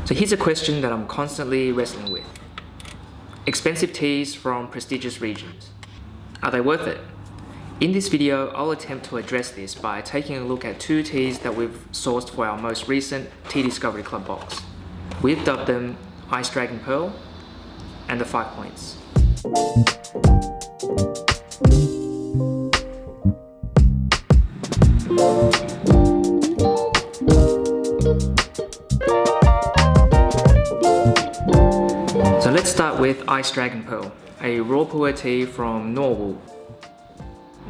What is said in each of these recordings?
So here's a question that I'm constantly wrestling with. Expensive teas from prestigious regions. Are they worth it? In this video, I'll attempt to address this by taking a look at two teas that we've sourced for our most recent Tea Discovery Club box. We've dubbed them Ice Dragon Pearl and the 5 Points. So let's start with Ice Dragon Pearl, a Raw Pu'erh tea from Norway.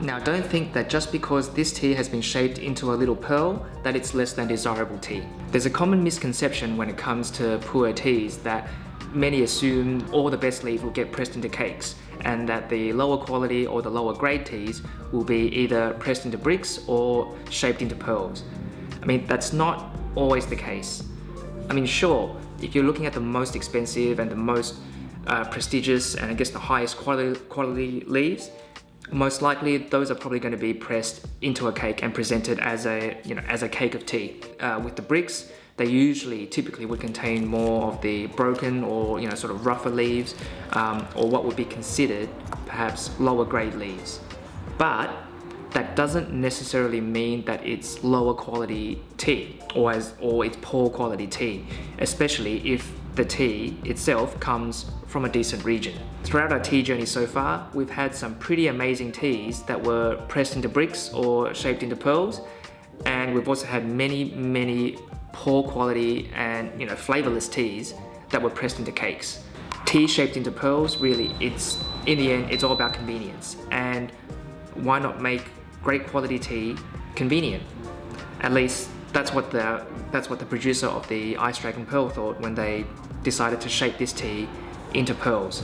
Now don't think that just because this tea has been shaped into a little pearl that it's less than desirable tea. There's a common misconception when it comes to Pu'erh teas that many assume all the best leaves will get pressed into cakes and that the lower quality or the lower grade teas will be either pressed into bricks or shaped into pearls. I mean, that's not always the case. I mean, sure, if you're looking at the most expensive and the most prestigious and I guess the highest quality leaves, most likely those are probably going to be pressed into a cake and presented as a cake of tea. With the bricks, they typically would contain more of the broken or sort of rougher leaves, or what would be considered perhaps lower grade leaves. But that doesn't necessarily mean that it's lower quality tea or it's poor quality tea, especially if the tea itself comes from a decent region. Throughout our tea journey so far, we've had some pretty amazing teas that were pressed into bricks or shaped into pearls, and we've also had many poor quality and flavorless teas that were pressed into cakes. Tea shaped into pearls, really, in the end, it's all about convenience, and why not make great quality tea convenient? At least that's what the producer of the Ice Dragon Pearl thought when they decided to shape this tea into pearls.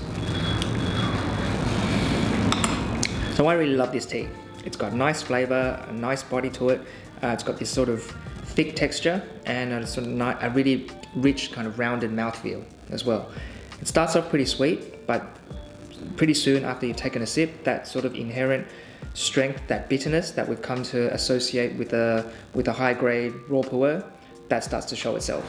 So I really love this tea. It's got nice flavor, a nice body to it. It's got this sort of thick texture and a really rich kind of rounded mouthfeel as well. It starts off pretty sweet, but pretty soon after you've taken a sip, that sort of inherent strength, that bitterness that we've come to associate with a high grade Raw Pu'erh, that starts to show itself.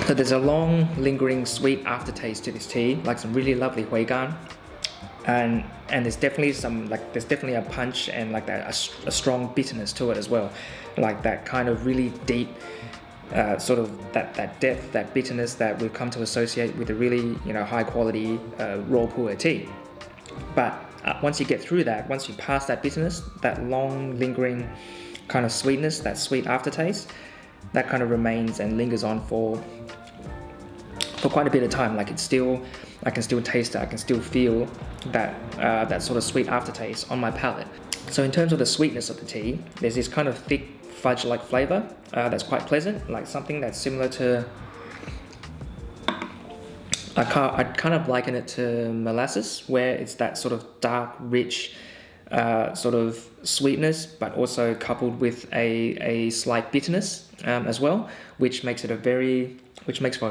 So there's a long, lingering, sweet aftertaste to this tea, like some really lovely huigan, and there's definitely a punch and like that a strong bitterness to it as well, like that kind of really deep sort of that depth, that bitterness that we've come to associate with a really high quality Raw Pu'erh tea. But once you get through that, once you pass that bitterness, that long, lingering kind of sweetness, that sweet aftertaste, that kind of remains and lingers on for quite a bit of time. Like I can still taste it, I can still feel that sort of sweet aftertaste on my palate. So in terms of the sweetness of the tea, there's this kind of thick fudge-like flavor that's quite pleasant, like something that's similar to, I'd kind of liken it to molasses, where it's that sort of dark, rich sort of sweetness, but also coupled with a slight bitterness as well, which makes for a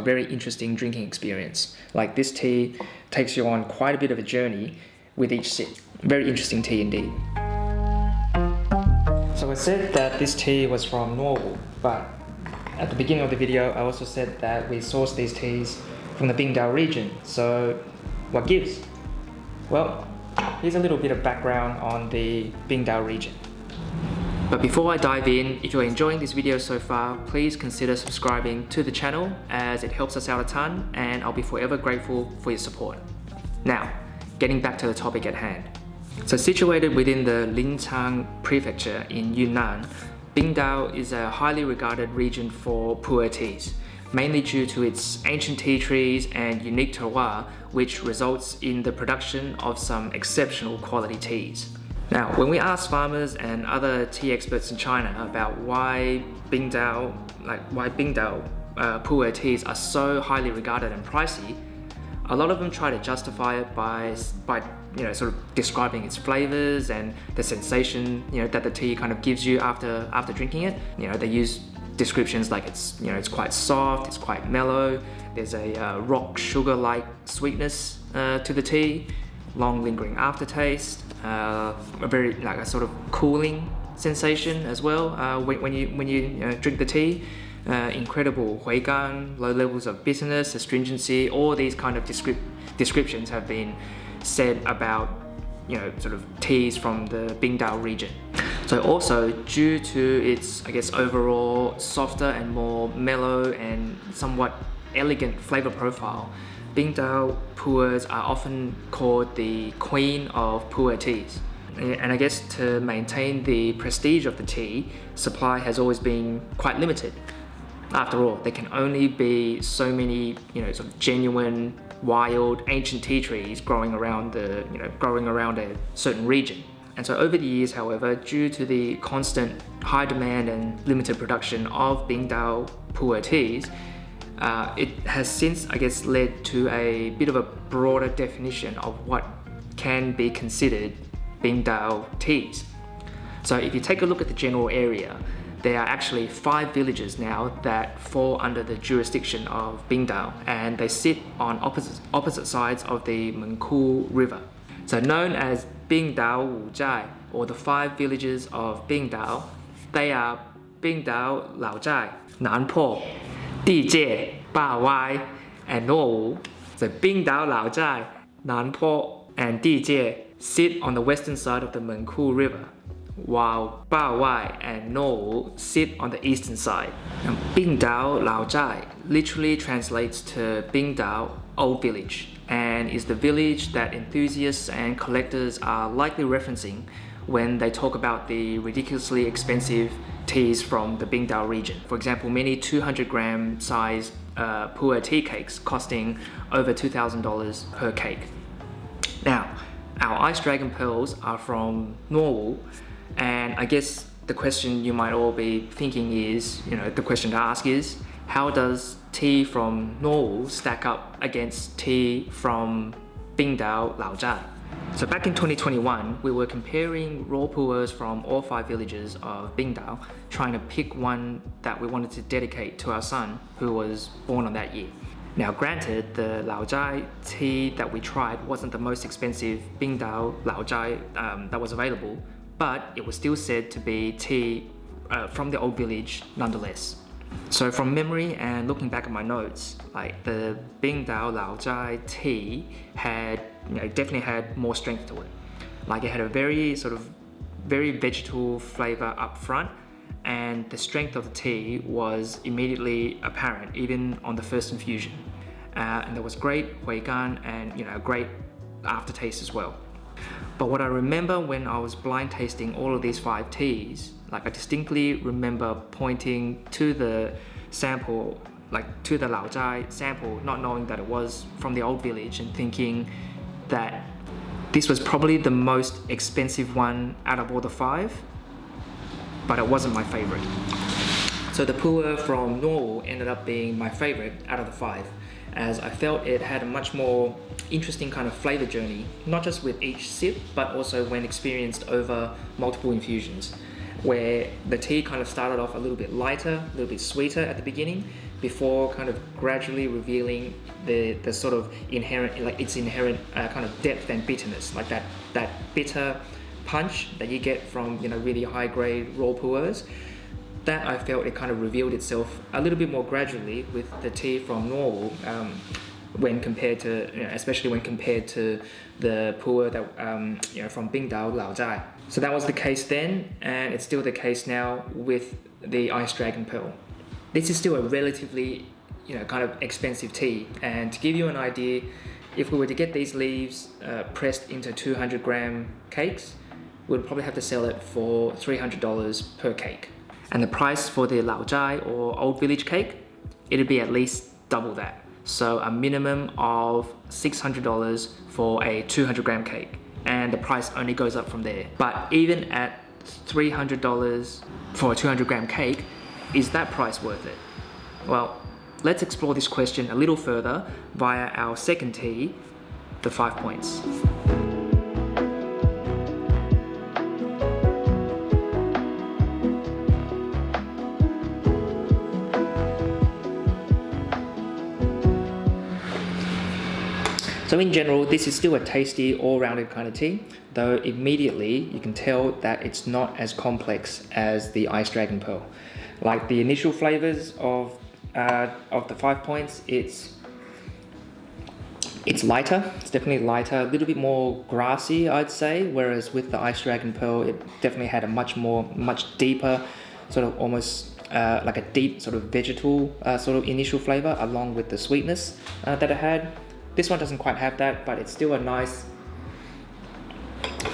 very interesting drinking experience. Like this tea takes you on quite a bit of a journey with each sip. Very interesting tea indeed. So I said that this tea was from Norway, but at the beginning of the video I also said that we sourced these teas from the Bingdao region. So what gives? Well, here's a little bit of background on the Bingdao region. But before I dive in, if you're enjoying this video so far, please consider subscribing to the channel as it helps us out a ton, and I'll be forever grateful for your support. Now, getting back to the topic at hand. So situated within the Lincang prefecture in Yunnan, Bingdao is a highly regarded region for Pu'er teas, mainly due to its ancient tea trees and unique terroir, which results in the production of some exceptional quality teas. Now, when we ask farmers and other tea experts in China about why Bingdao Pu'er teas are so highly regarded and pricey, a lot of them try to justify it by sort of describing its flavors and the sensation that the tea kind of gives you after drinking it. They use descriptions like it's quite soft, it's quite mellow, there's a rock sugar-like sweetness to the tea, long lingering aftertaste, a sort of cooling sensation as well when you drink the tea. Incredible 回甘, low levels of bitterness, astringency, all these kind of descriptions have been said about sort of teas from the Bingdao region. So also due to its, I guess, overall softer and more mellow and somewhat elegant flavor profile, Bingdao Pu'ers are often called the queen of Pu'er teas. And I guess to maintain the prestige of the tea, supply has always been quite limited. After all, there can only be so many, sort of genuine, wild, ancient tea trees growing around a certain region. And so over the years, however, due to the constant high demand and limited production of Bingdao Pu'er teas, it has since, I guess, led to a bit of a broader definition of what can be considered Bingdao teas. So if you take a look at the general area, there are actually 5 villages now that fall under the jurisdiction of Bingdao, and they sit on opposite sides of the Mengku River. So known as Bingdao Wuzhai, or the 5 villages of Bingdao, they are Bingdao Laozhai, Nanpo, Dijie, Bawai, and Norwu. So Bingdao Laozhai, Nanpo, and Dijie sit on the western side of the Mengku River, while Bawai and Norwu sit on the eastern side. Now, Bingdao Laozhai literally translates to Bingdao, Old Village, and is the village that enthusiasts and collectors are likely referencing when they talk about the ridiculously expensive teas from the Bingdao region. For example, many 200-gram size Pu'er tea cakes costing over $2,000 per cake. Now, our Ice Dragon pearls are from Norwu, and I guess the question you might all be thinking is, the question to ask is, how does tea from Norwu stack up against tea from Bingdao Laozhai? So back in 2021, we were comparing Raw Pu'ers from all 5 villages of Bingdao, trying to pick one that we wanted to dedicate to our son, who was born on that year. Now granted, the Laozhai tea that we tried wasn't the most expensive Bingdao Laozhai that was available, but it was still said to be tea from the old village nonetheless. So from memory and looking back at my notes, like the Bingdao Laozhai tea had, definitely had more strength to it. Like it had a very vegetal flavor up front, and the strength of the tea was immediately apparent even on the first infusion. And there was great huigan and great aftertaste as well. But what I remember when I was blind tasting all of these 5 teas, like I distinctly remember pointing to the sample, like to the Laozhai sample, not knowing that it was from the old village, and thinking that this was probably the most expensive one out of all the 5, but it wasn't my favorite. So the Pu'er from Norwu ended up being my favorite out of the 5, as I felt it had a much more interesting kind of flavor journey, not just with each sip, but also when experienced over multiple infusions, where the tea kind of started off a little bit lighter, a little bit sweeter at the beginning, before kind of gradually revealing the sort of inherent kind of depth and bitterness, like that bitter punch that you get from really high grade Raw Pu'ers. That I felt it kind of revealed itself a little bit more gradually with the tea from Norwu, when compared to, especially when compared to the Pu'er that from Bingdao Laozhai. So that was the case then, and it's still the case now with the Ice Dragon Pearl. This is still a relatively, kind of expensive tea, and to give you an idea, if we were to get these leaves pressed into 200-gram cakes, we'd probably have to sell it for $300 per cake. And the price for the Laozhai or Old Village cake, it'd be at least double that. So a minimum of $600 for a 200-gram cake, and the price only goes up from there. But even at $300 for a 200-gram cake, is that price worth it? Well, let's explore this question a little further via our second tea, the 5 points. So in general, this is still a tasty, all-rounded kind of tea, though immediately you can tell that it's not as complex as the Ice Dragon Pearl. Like the initial flavors of the 5 points, it's lighter. It's definitely lighter, a little bit more grassy, I'd say. Whereas with the Ice Dragon Pearl, it definitely had a much deeper, sort of almost like a deep sort of vegetal sort of initial flavor, along with the sweetness that it had. This one doesn't quite have that, but it's still a nice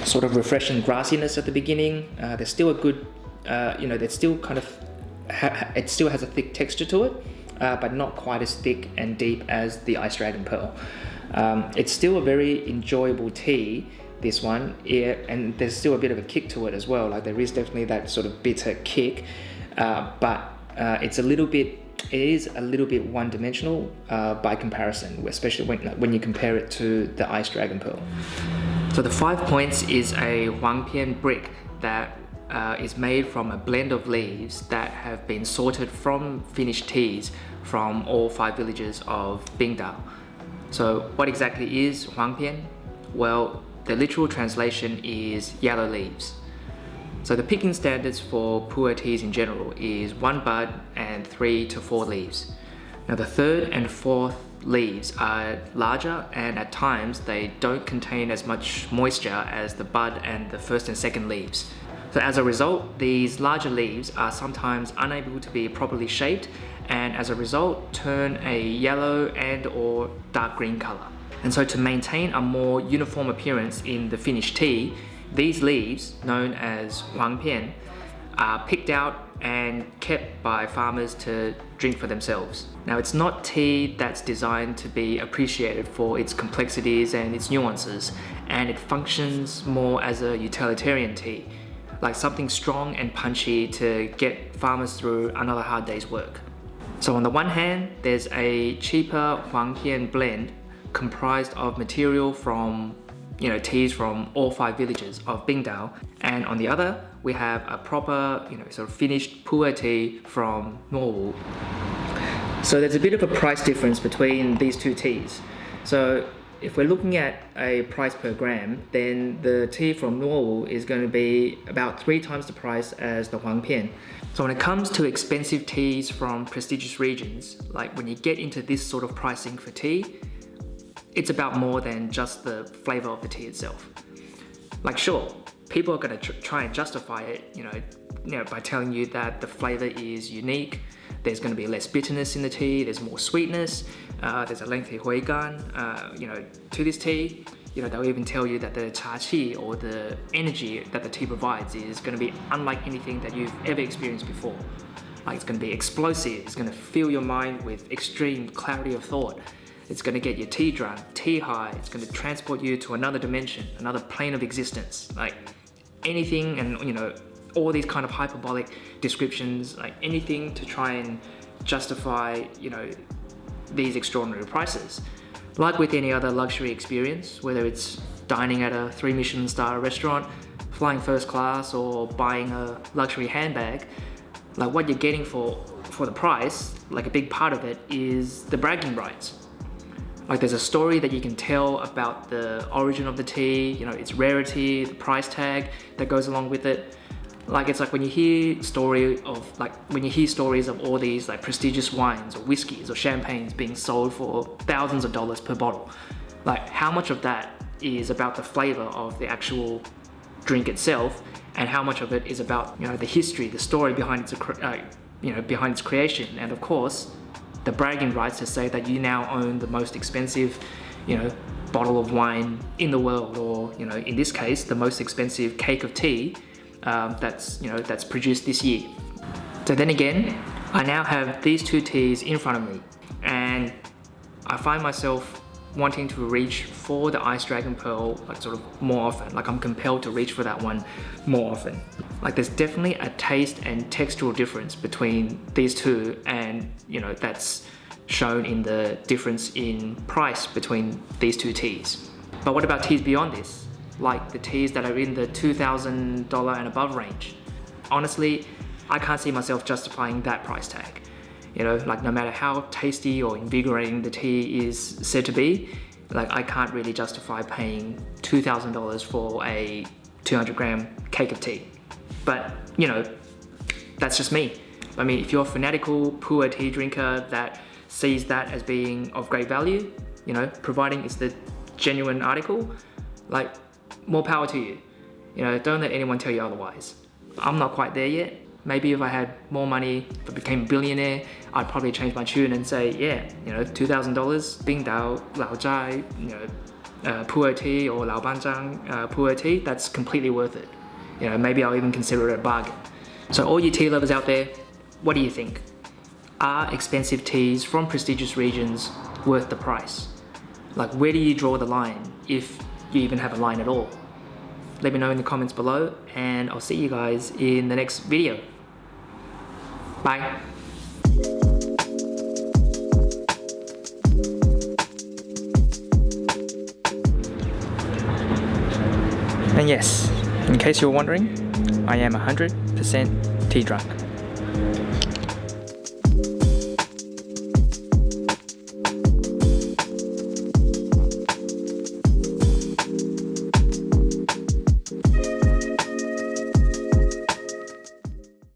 sort of refreshing grassiness at the beginning. There's still a good, there's still kind of, it still has a thick texture to it, but not quite as thick and deep as the Ice Dragon Pearl. It's still a very enjoyable tea, this one, and there's still a bit of a kick to it as well. Like there is definitely that sort of bitter kick, but it is a little bit one-dimensional by comparison, especially when you compare it to the Ice Dragon Pearl. So the 5 points is a Huangpian brick that is made from a blend of leaves that have been sorted from finished teas from all 5 villages of Bingdao. So what exactly is Huangpian? Well, the literal translation is yellow leaves. So the picking standards for Pu'er teas in general is 1 bud and 3 to 4 leaves. Now the 3rd and 4th leaves are larger, and at times they don't contain as much moisture as the bud and the 1st and 2nd leaves. So as a result, these larger leaves are sometimes unable to be properly shaped, and as a result turn a yellow and or dark green color. And so to maintain a more uniform appearance in the finished tea, these leaves, known as Huangpian, are picked out and kept by farmers to drink for themselves. Now it's not tea that's designed to be appreciated for its complexities and its nuances, and it functions more as a utilitarian tea, like something strong and punchy to get farmers through another hard day's work. So on the one hand, there's a cheaper Huangpian blend comprised of material from teas from all 5 villages of Bingdao, and on the other we have a proper sort of finished Pu'er tea from Norway. So there's a bit of a price difference between these 2 teas. So if we're looking at a price per gram, then the tea from Norway is going to be about 3 times the price as the Huangpian. So when it comes to expensive teas from prestigious regions, like when you get into this sort of pricing for tea, it's about more than just the flavor of the tea itself. Like sure, people are going to try and justify it, by telling you that the flavor is unique, there's going to be less bitterness in the tea, there's more sweetness, there's a lengthy huigan, to this tea. They'll even tell you that the cha qi, or the energy that the tea provides, is going to be unlike anything that you've ever experienced before. Like it's going to be explosive, it's going to fill your mind with extreme clarity of thought. It's going to get your tea drunk, tea high, it's going to transport you to another dimension, another plane of existence. Like anything, and all these kind of hyperbolic descriptions, like anything to try and justify, these extraordinary prices. Like with any other luxury experience, whether it's dining at a 3 Michelin star restaurant, flying first class, or buying a luxury handbag, like what you're getting for the price, like a big part of it is the bragging rights. Like there's a story that you can tell about the origin of the tea, its rarity, the price tag that goes along with it. Like it's like when you hear stories of all these like prestigious wines or whiskeys or champagnes being sold for thousands of dollars per bottle. Like how much of that is about the flavor of the actual drink itself, and how much of it is about the history, the story behind its creation, and of course the bragging rights to say that you now own the most expensive, bottle of wine in the world, or in this case, the most expensive cake of tea that's produced this year. So then again, I now have these 2 teas in front of me, and I find myself wanting to reach for the Ice Dragon Pearl like sort of more often. Like I'm compelled to reach for that one more often. Like there's definitely a taste and textural difference between these 2, and that's shown in the difference in price between these 2 teas. But what about teas beyond this? Like the teas that are in the $2,000 and above range? Honestly, I can't see myself justifying that price tag. Like no matter how tasty or invigorating the tea is said to be, Like, I can't really justify paying $2,000 for a 200-gram cake of tea. But, you know, that's just me. I mean, if you're a fanatical Pu'er tea drinker that sees that as being of great value, you know, providing it's the genuine article, like, more power to you. You know, don't let anyone tell you otherwise. I'm not quite there yet. Maybe if I had more money, if I became a billionaire, I'd probably change my tune and say, yeah, you know, $2,000, Bingdao, Lao Zhai, you know, Pu'er tea or Lao Banzhang Pu'er tea, that's completely worth it. You know, maybe I'll even consider it a bargain. So all you tea lovers out there, what do you think? Are expensive teas from prestigious regions worth the price? Like, where do you draw the line, if you even have a line at all? Let me know in the comments below, and I'll see you guys in the next video. Bye. And yes, in case you're wondering, I am 100% tea drunk.